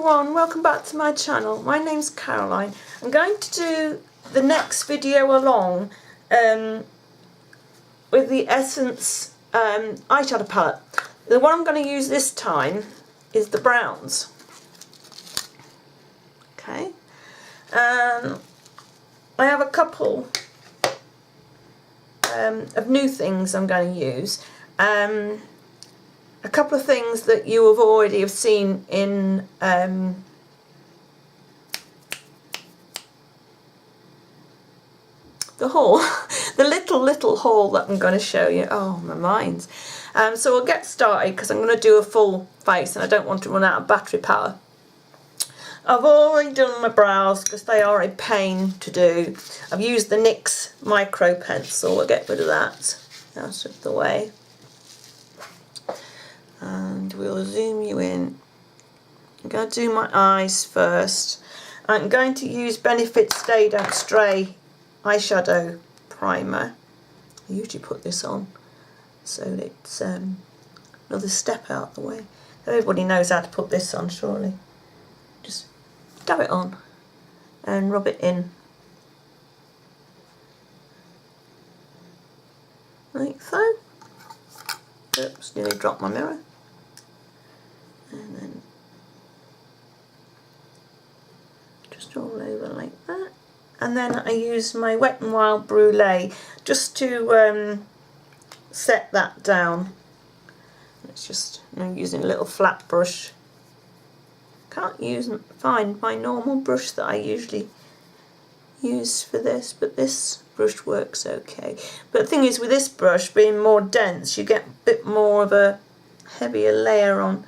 everyone, welcome back to my channel. My name's Caroline. I'm going to do the next video along with the Essence eyeshadow palette. The one I'm going to use this time is the browns. Okay, I have a couple of new things I'm going to use. A couple of things that you have already have seen in the haul, the little haul that I'm going to show you. Oh, my mind's. So we'll get started because I'm going to do a full face and I don't want to run out of battery power. I've already done my brows because they are a pain to do. I've used the NYX micro pencil. We'll get rid of that out of the way. And we'll zoom you in. I'm going to do my eyes first. I'm going to use Benefit Stay Don't Stray eyeshadow primer. I usually put this on so that it's another step out the way. Everybody knows how to put this on, surely. Just dab it on and rub it in. Like so. Oops, nearly dropped my mirror. And then just all over like that. And then I use my Wet n Wild Brulee just to set that down. It's just, I'm using a little flat brush. Can't find my normal brush that I usually use for this, but this brush works okay. But the thing is, with this brush being more dense, you get a bit more of a heavier layer on,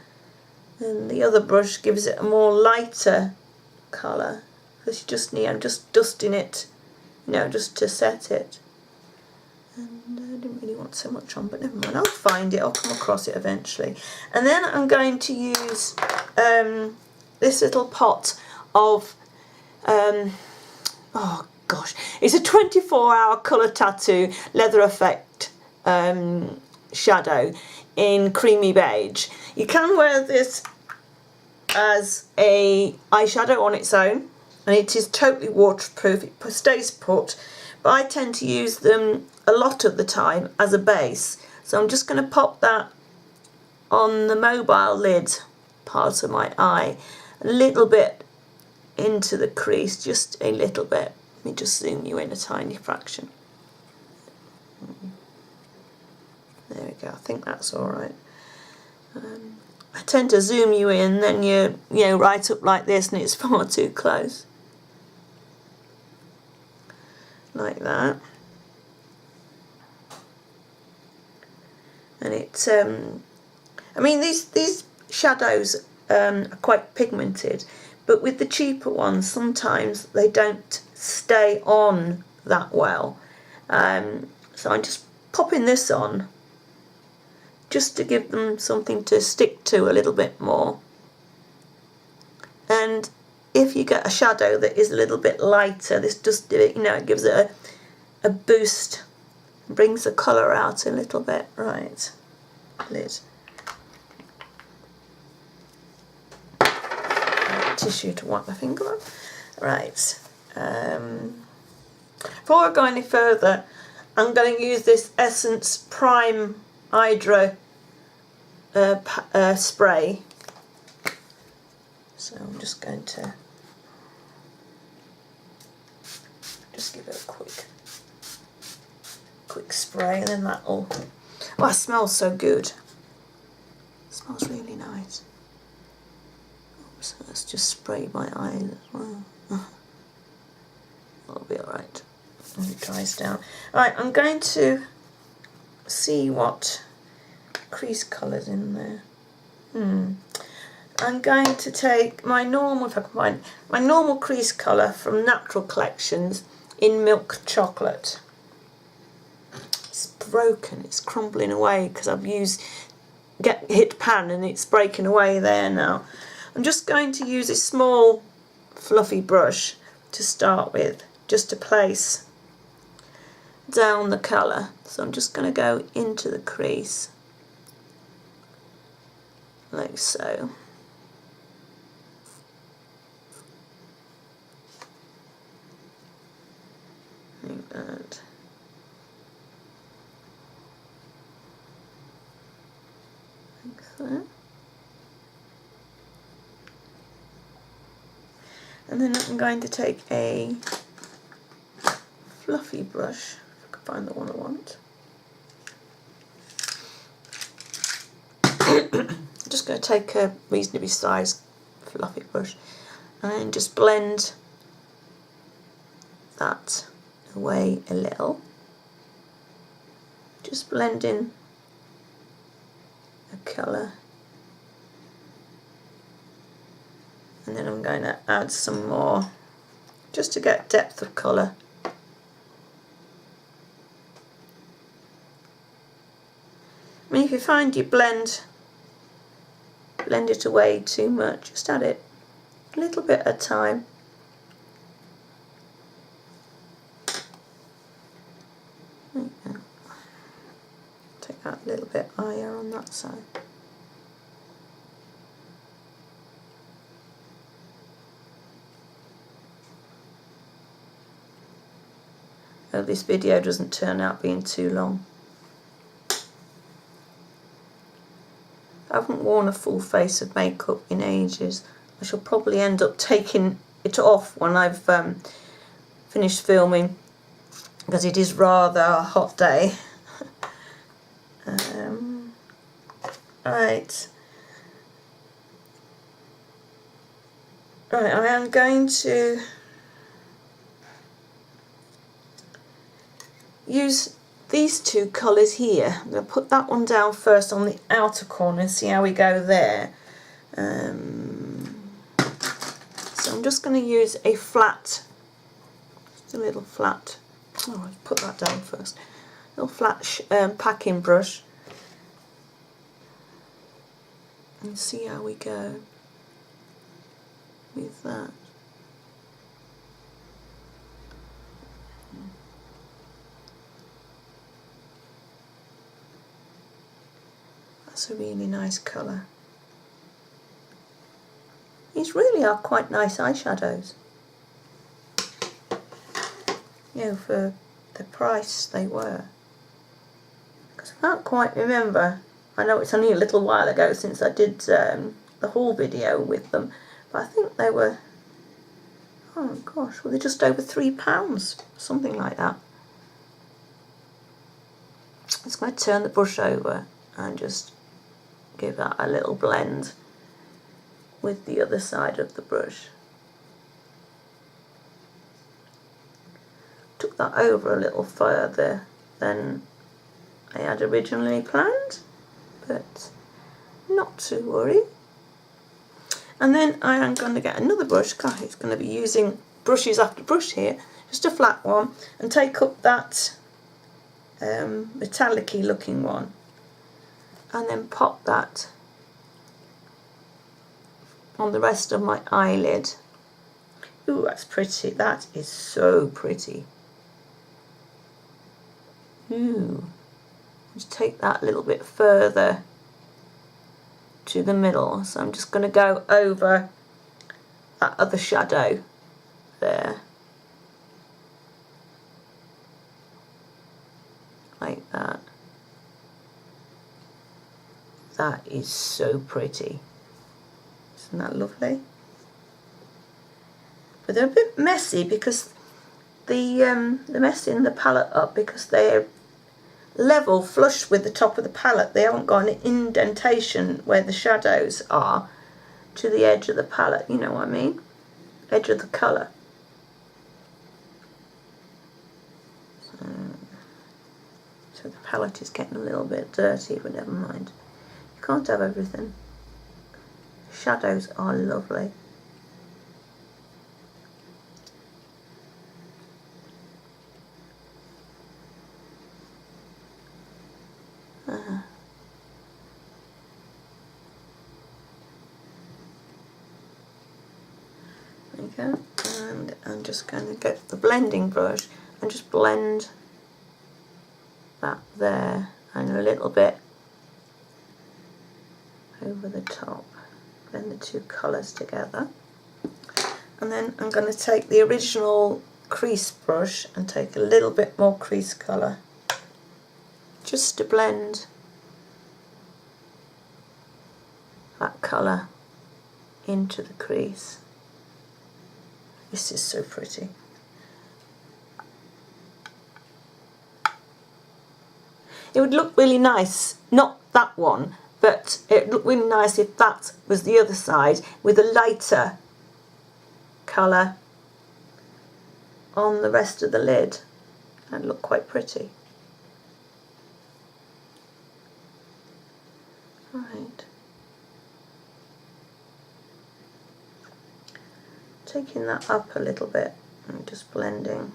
and the other brush gives it a more lighter colour. Because you just need, I'm just dusting it, you know, just to set it. And I didn't really want so much on, but never mind, I'll find it, I'll come across it eventually. And then I'm going to use this little pot of, oh gosh, it's a 24-hour colour tattoo leather effect shadow in creamy beige. You can wear this as a eyeshadow on its own, and it is totally waterproof, it stays put, but I tend to use them a lot of the time as a base. So I'm just going to pop that on the mobile lid part of my eye, a little bit into the crease, just a little bit. Let me just zoom you in a tiny fraction. There we go, I think that's alright. I tend to zoom you in, then you know, right up like this, and it's far too close. Like that. And it's, I mean, these shadows are quite pigmented, but with the cheaper ones, sometimes they don't stay on that well. So I'm just popping this on, just to give them something to stick to a little bit more. And if you get a shadow that is a little bit lighter, this just, you know, it gives it a boost, brings the colour out a little bit. Right, lid. Tissue to wipe my finger on. Right. Before I go any further, I'm going to use this Essence Prime Hydra spray. So I'm just going to just give it a quick spray, and then that'll, oh, it smells so good. It smells really nice. Oops, let's just spray my eyes as well. That'll be alright when it dries down. Right, I'm going to see what crease colours in there. I'm going to take my normal, if I can find my normal crease colour from Natural Collections in Milk Chocolate. It's broken, it's crumbling away because I've hit pan and it's breaking away there now. I'm just going to use a small fluffy brush to start with, just to place down the colour. So I'm just going to go into the crease like so. there. And then I'm going to take a fluffy brush, if I can find the one I want. I'm just going to take a reasonably sized fluffy brush and just blend that away a little. Just blend in a colour, and then I'm going to add some more just to get depth of colour. I mean, if you find you blend it away too much, just add it a little bit at a time. There you go. Take that a little bit higher on that side. Hope this video doesn't turn out being too long. I haven't worn a full face of makeup in ages. I shall probably end up taking it off when I've finished filming, because it is rather a hot day. Right, I am going to use these two colours here. I'm going to put that one down first on the outer corner and see how we go there. So I'm just going to use a flat, just a little flat, oh, I'll put that down first, little flat packing brush, and see how we go with that. That's a really nice colour. These really are quite nice eyeshadows. You know, for the price they were. Because I can't quite remember. I know it's only a little while ago since I did the haul video with them, but I think they were, oh gosh, were they just over £3? Something like that. Just going to turn the brush over and just give that a little blend with the other side of the brush. Took that over a little further than I had originally planned, but not to worry. And then I am going to get another brush. God, it's going to be using brushes after brush here, just a flat one, and take up that metallic-y looking one, and then pop that on the rest of my eyelid. Ooh, that's pretty. That is so pretty. Ooh. Just take that a little bit further to the middle. So I'm just going to go over that other shadow there. Like that. That is so pretty. Isn't that lovely? But they're a bit messy because they're messing the palette up because they're level flush with the top of the palette. They haven't got an indentation where the shadows are to the edge of the palette, you know what I mean? Edge of the colour. So the palette is getting a little bit dirty, but never mind. You can't have everything. Shadows are lovely. There you go. And I'm just going to get the blending brush and just blend that there and a little bit over the top. Blend the two colours together. And then I'm going to take the original crease brush and take a little bit more crease colour just to blend colour into the crease. This is so pretty. It would look really nice, not that one, but it would look really nice if that was the other side with a lighter colour on the rest of the lid. That'd look quite pretty. Right. Taking that up a little bit and just blending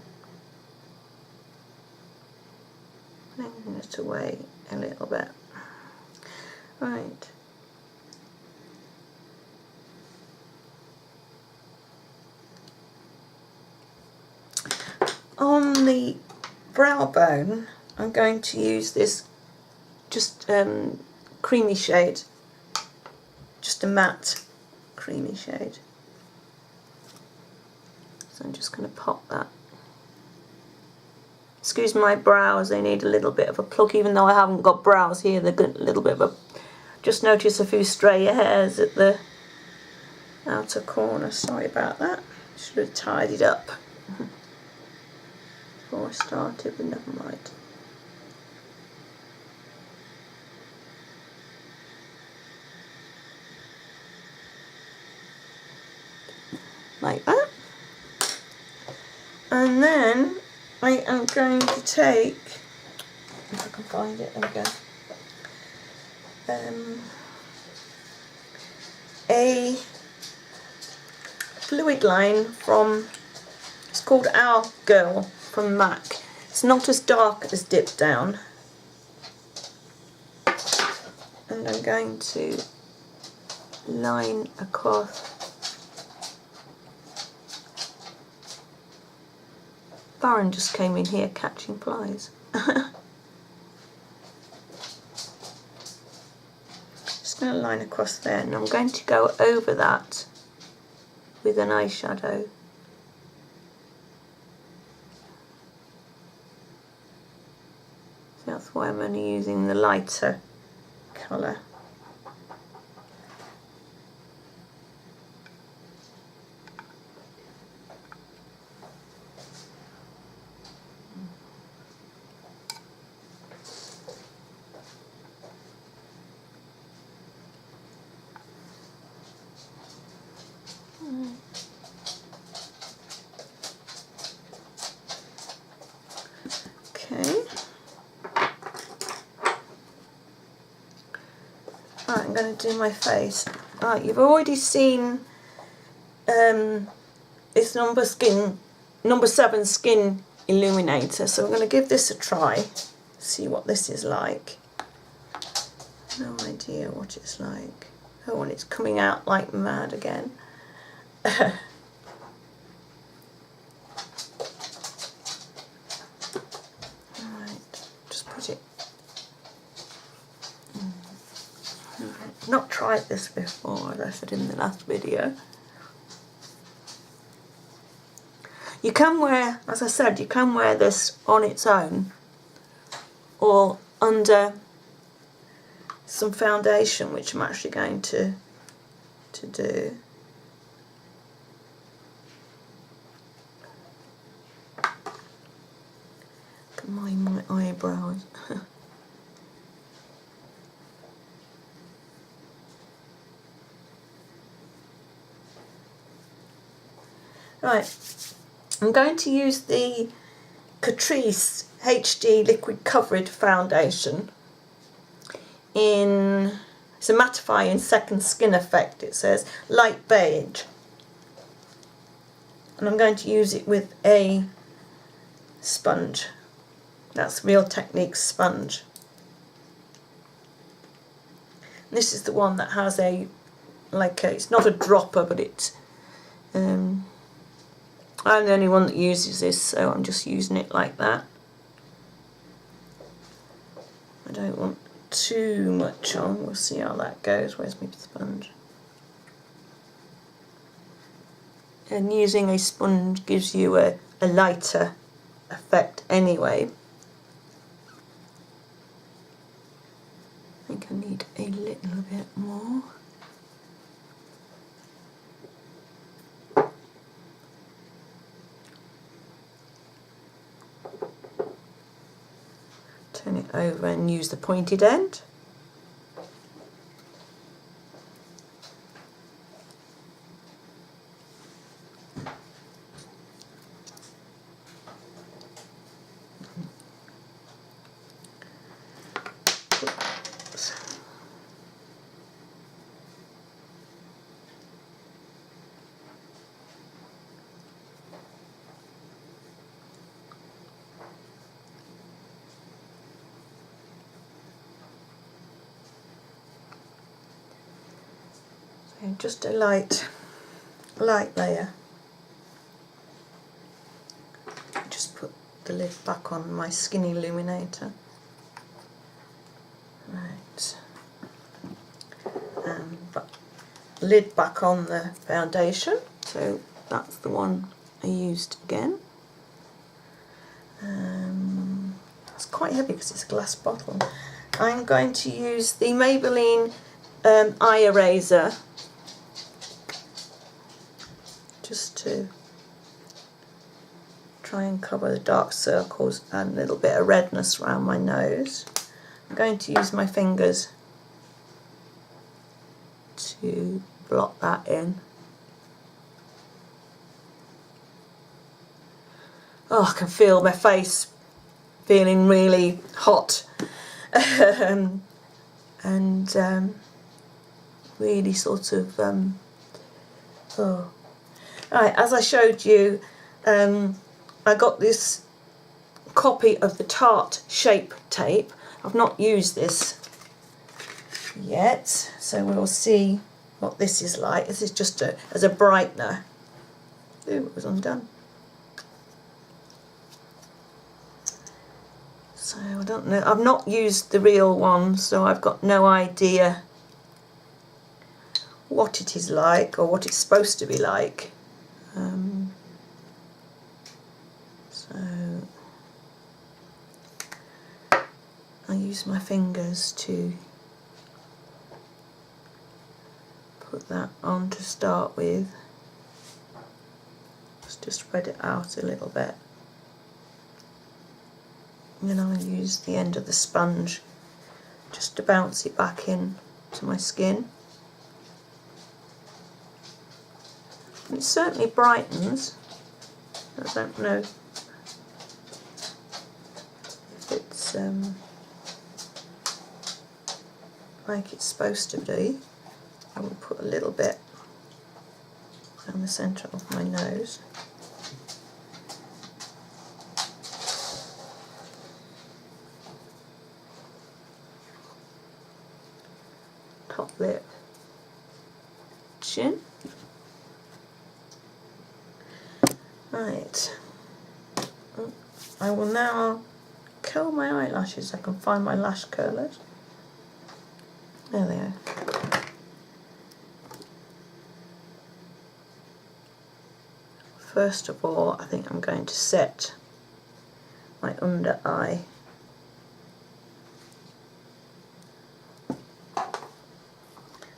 it away a little bit. Right. On the brow bone, I'm going to use this just creamy shade, just a matte creamy shade. So I'm just going to pop that. Excuse my brows, they need a little bit of a pluck, even though I haven't got brows here. They've got a little bit of a... Just notice a few stray hairs at the outer corner. Sorry about that. Should have tidied up before I started, but never mind. Like that. And then I am going to take, if I can find it, there we go, a fluid line from, it's called Our Girl from MAC. It's not as dark as Dip Down. And I'm going to line across. Baron just came in here catching flies. Just going to line across there, and I'm going to go over that with an eyeshadow. So that's why I'm only using the lighter colour. Okay. Right, I'm going to do my face. Right, you've already seen this number 7 skin illuminator, so I'm going to give this a try, see what this is like. No idea what it's like. Oh, and it's coming out like mad again. Not tried this before, as I said in the last video. You can wear, as I said, you can wear this on its own or under some foundation, which I'm actually going to do. Look at my eyebrows. Right, I'm going to use the Catrice HD Liquid Coverage Foundation in, it's a mattifying second skin effect, it says, light beige. And I'm going to use it with a sponge. That's Real Techniques sponge. And this is the one that has a, like a, it's not a dropper, but it's, I'm the only one that uses this, so I'm just using it like that. I don't want too much on, we'll see how that goes. Where's my sponge? And using a sponge gives you a lighter effect anyway. I think I need a little bit more. turn it over and use the pointed end. Just a light layer. Just put the lid back on my skin illuminator. Right. But lid back on the foundation. So that's the one I used again. It's quite heavy because it's a glass bottle. I'm going to use the Maybelline eye eraser, just to try and cover the dark circles and a little bit of redness around my nose. I'm going to use my fingers to blot that in. Oh, I can feel my face feeling really hot and really sort of oh. Right, as I showed you, I got this copy of the Tarte Shape Tape. I've not used this yet, so we'll see what this is like. This is just as a brightener. Ooh, it was undone. So I don't know. I've not used the real one, so I've got no idea what it is like or what it's supposed to be like. So I use my fingers to put that on to start with. Just spread it out a little bit. And then I'll use the end of the sponge just to bounce it back in to my skin. It certainly brightens. I don't know if it's like it's supposed to be. I will put a little bit down the centre of my nose. Top lip, chin. Right, I will now curl my eyelashes. I can find my lash curlers. There they are. First of all, I think I'm going to set my under eye.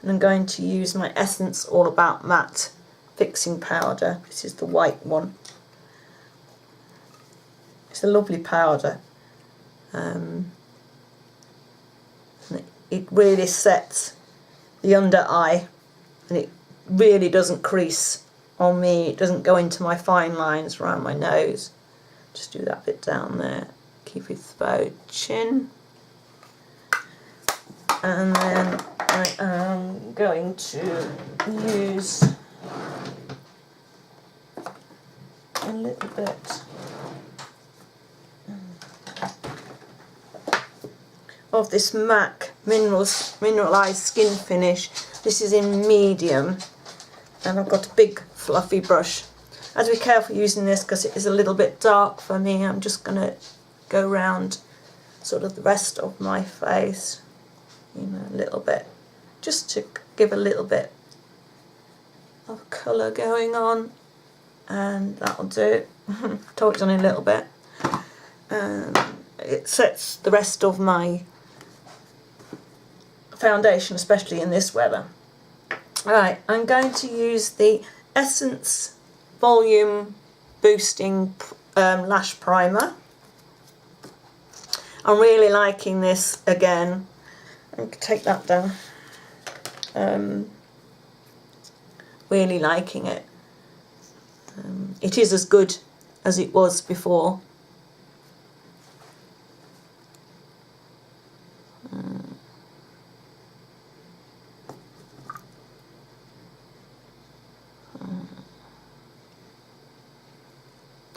And I'm going to use my Essence All About Matte fixing powder. This is the white one. It's a lovely powder. And it really sets the under eye, and it really doesn't crease on me. It doesn't go into my fine lines around my nose. Just do that bit down there. Keep it about chin. And then I am going to use a little bit of this MAC Mineralised Skin Finish. This is in medium, and I've got a big fluffy brush. I have to be careful using this because it is a little bit dark for me. I'm just going to go round sort of the rest of my face, you know, a little bit, just to give a little bit of colour going on, and that'll do. Told it's only a little bit. It sets the rest of my foundation, especially in this weather. Right, I'm going to use the Essence Volume Boosting Lash Primer. I'm really liking this again. I'm going to take that down. Really liking it. It is as good as it was before.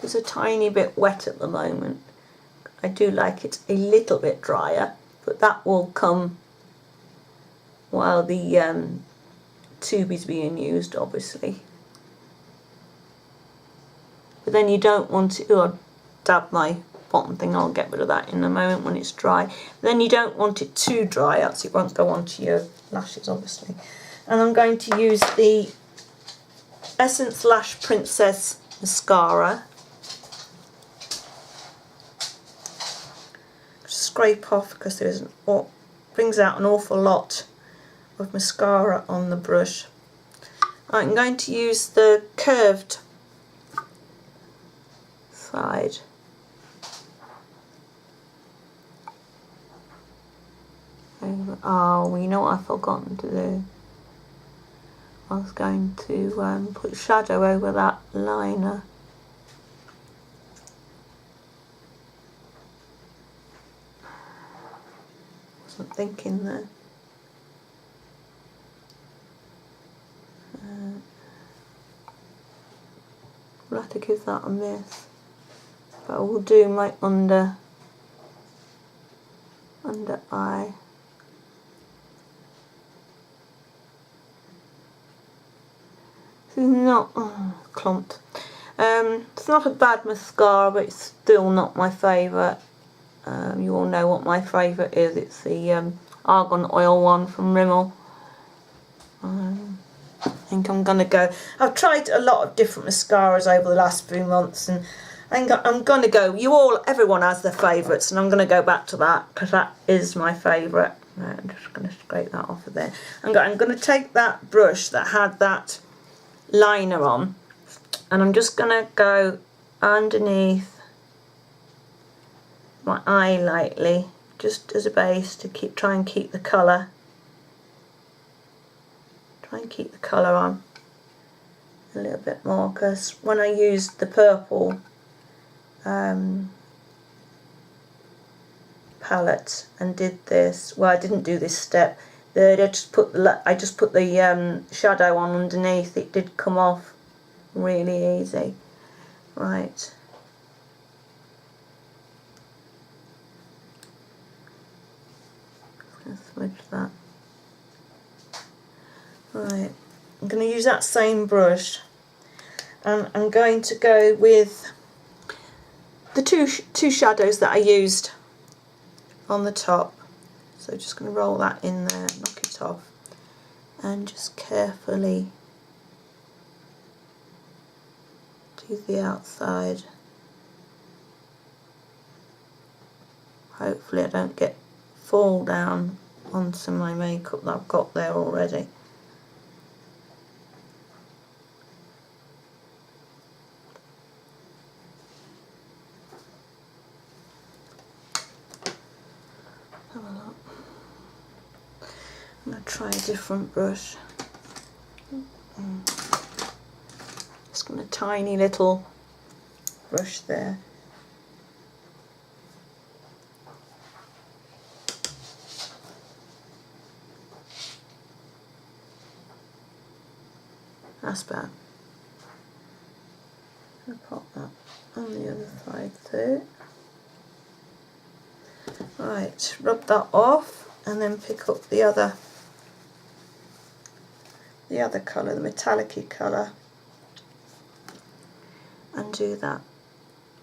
It's a tiny bit wet at the moment. I do like it a little bit drier, but that will come while the tube is being used, obviously. But then you don't want to, I'll dab my bottom thing, I'll get rid of that in a moment when it's dry. Then you don't want it too dry, else it won't go onto your lashes, obviously. And I'm going to use the Essence Lash Princess mascara. Scrape off because there's brings out an awful lot of mascara on the brush. I'm going to use the curved side. Oh, you know what I've forgotten to do? I was going to put shadow over that liner. Wasn't thinking there. We'll have to give that a miss. But I will do my under eye. It's not clumped. It's not a bad mascara, but it's still not my favourite. You all know what my favourite is. It's the Argan Oil one from Rimmel. I think I'm gonna go. I've tried a lot of different mascaras over the last few months, and I'm gonna go. Everyone has their favourites, and I'm gonna go back to that because that is my favourite. Right, I'm just gonna scrape that off of there. I'm gonna take that brush that had that liner on, and I'm just gonna go underneath my eye lightly, just as a base to try and keep the colour. Try and keep the colour on a little bit more, because when I used the purple palette and did this, well, I didn't do this step. I just put the shadow on underneath. It did come off really easy. Right. Just going to smudge that. Right, I'm going to use that same brush, and I'm going to go with the two shadows that I used on the top. So just going to roll that in there, knock it off, and just carefully do the outside. Hopefully I don't fall down onto my makeup that I've got there already. I'm going to try a different brush. Just going to tiny little brush there. That's bad. I'll pop that on the other side too. Right, rub that off and then pick up the other colour, the metallic-y colour, and do that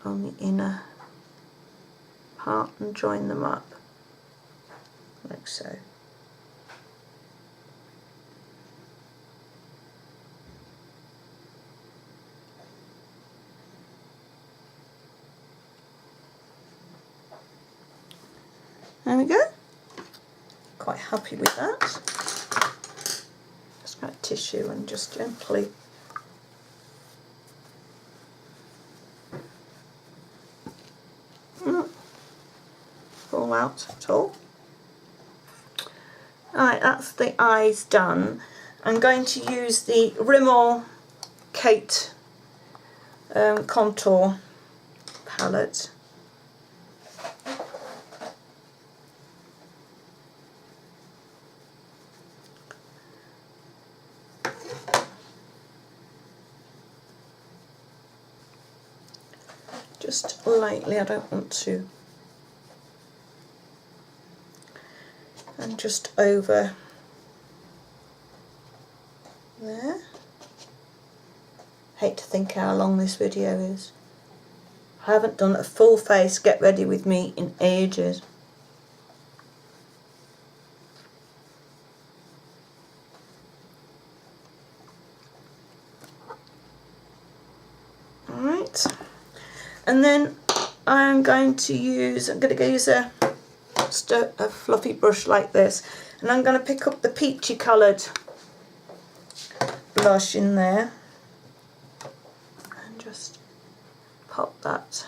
on the inner part and join them up like so. There we go. Quite happy with that. Just got a tissue and just gently put fall out at all. Alright, that's the eyes done. I'm going to use the Rimmel Kate contour palette. Just lightly, I don't want to, and just over there. Hate to think how long this video is. I haven't done a full face get ready with me in ages. Alright, and then I'm going to use a fluffy brush like this, and I'm going to pick up the peachy coloured blush in there and just pop that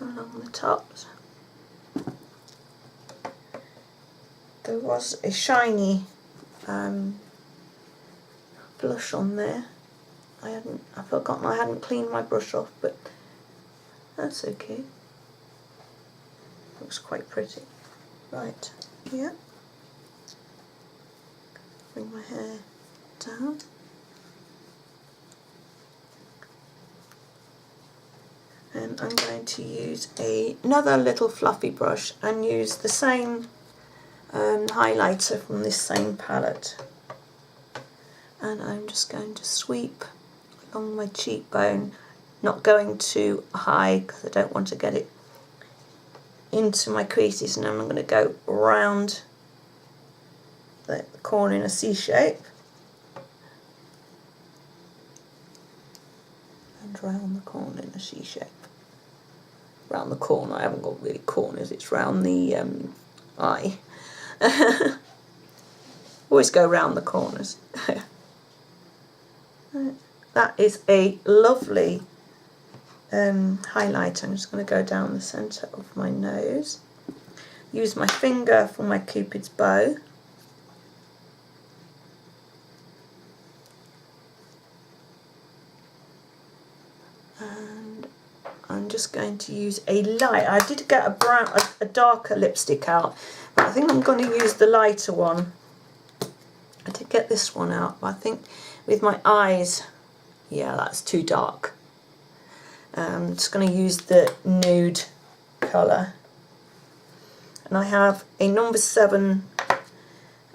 along the tops. There was a shiny blush on there. I've forgotten I hadn't cleaned my brush off, but that's okay. Looks quite pretty. Right, yeah. Bring my hair down. And I'm going to use another little fluffy brush and use the same highlighter from this same palette. And I'm just going to sweep along my cheekbone, not going too high because I don't want to get it into my creases, and then I'm going to go round the corner in a C shape and round the corner in a C shape. Round the corner, I haven't got really corners, it's round the eye. Always go round the corners. That is a lovely highlight. I'm just going to go down the centre of my nose. Use my finger for my Cupid's bow. And I'm just going to use a light. I did get a darker lipstick out, but I think I'm going to use the lighter one. I did get this one out, but I think with my eyes, yeah, that's too dark. I'm just going to use the nude colour. And I have a number 7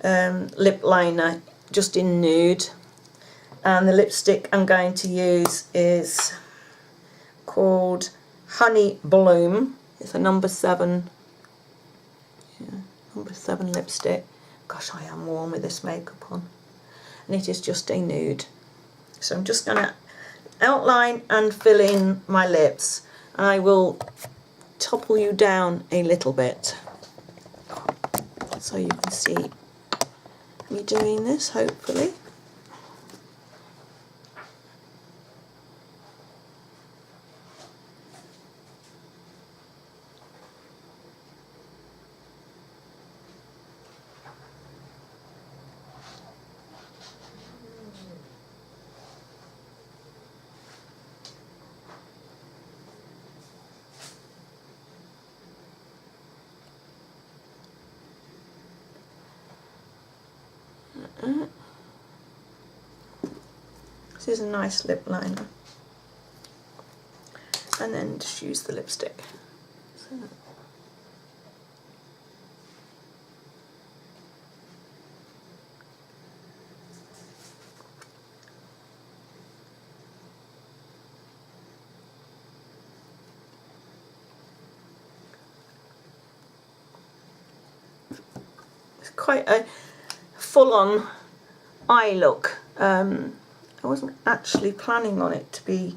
lip liner just in nude. And the lipstick I'm going to use is called Honey Bloom. It's a number 7, number 7 lipstick. Gosh, I am warm with this makeup on. And it is just a nude. So I'm just going to outline and fill in my lips. And I will topple you down a little bit so you can see me doing this, hopefully. This is a nice lip liner. And then just use the lipstick. So. It's quite a full-on eye look. I wasn't actually planning on it to be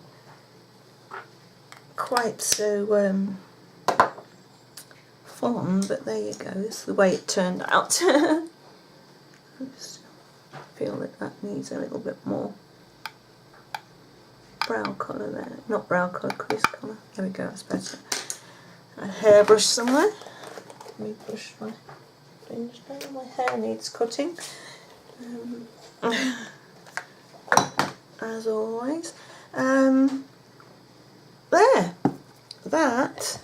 quite so full on, but there you go, this is the way it turned out. I just feel that needs a little bit more brow colour there. Not brow colour, crease colour. There we go, that's better. a hairbrush somewhere. Let me brush my fingers down. My hair needs cutting. As always. There. That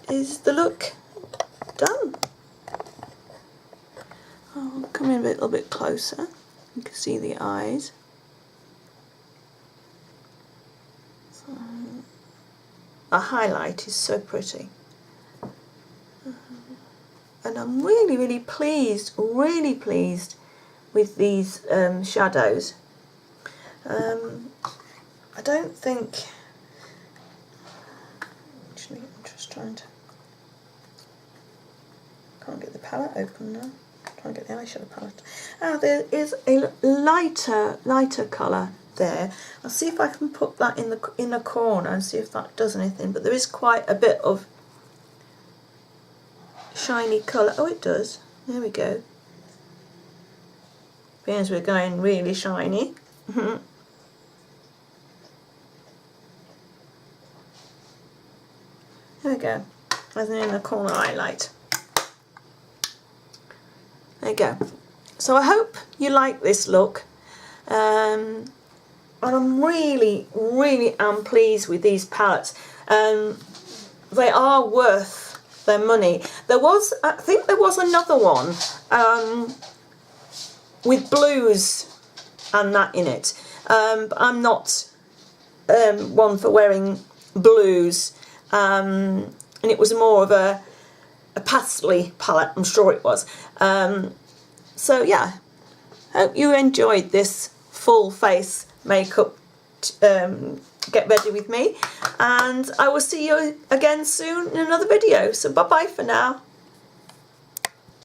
is the look done. I'll come in a little bit closer. You can see the eyes. So, a highlight is so pretty. And I'm really pleased with these shadows. I don't think, actually I'm just trying to, can't get the palette open now, trying to get the eyeshadow palette. Oh, there is a lighter colour there. I'll see if I can put that in the corner and see if that does anything, but there is quite a bit of shiny colour. Oh, it does. There we go. Because we're going really shiny. There we go. As an inner corner highlight. There you go. So I hope you like this look. And I'm really am pleased with these palettes. They are worth their money. I think there was another one with blues and that in it. But I'm not one for wearing blues. And it was more of a pastel palette, I'm sure it was. So yeah, hope you enjoyed this full face makeup get ready with me, and I will see you again soon in another video. So bye bye for now.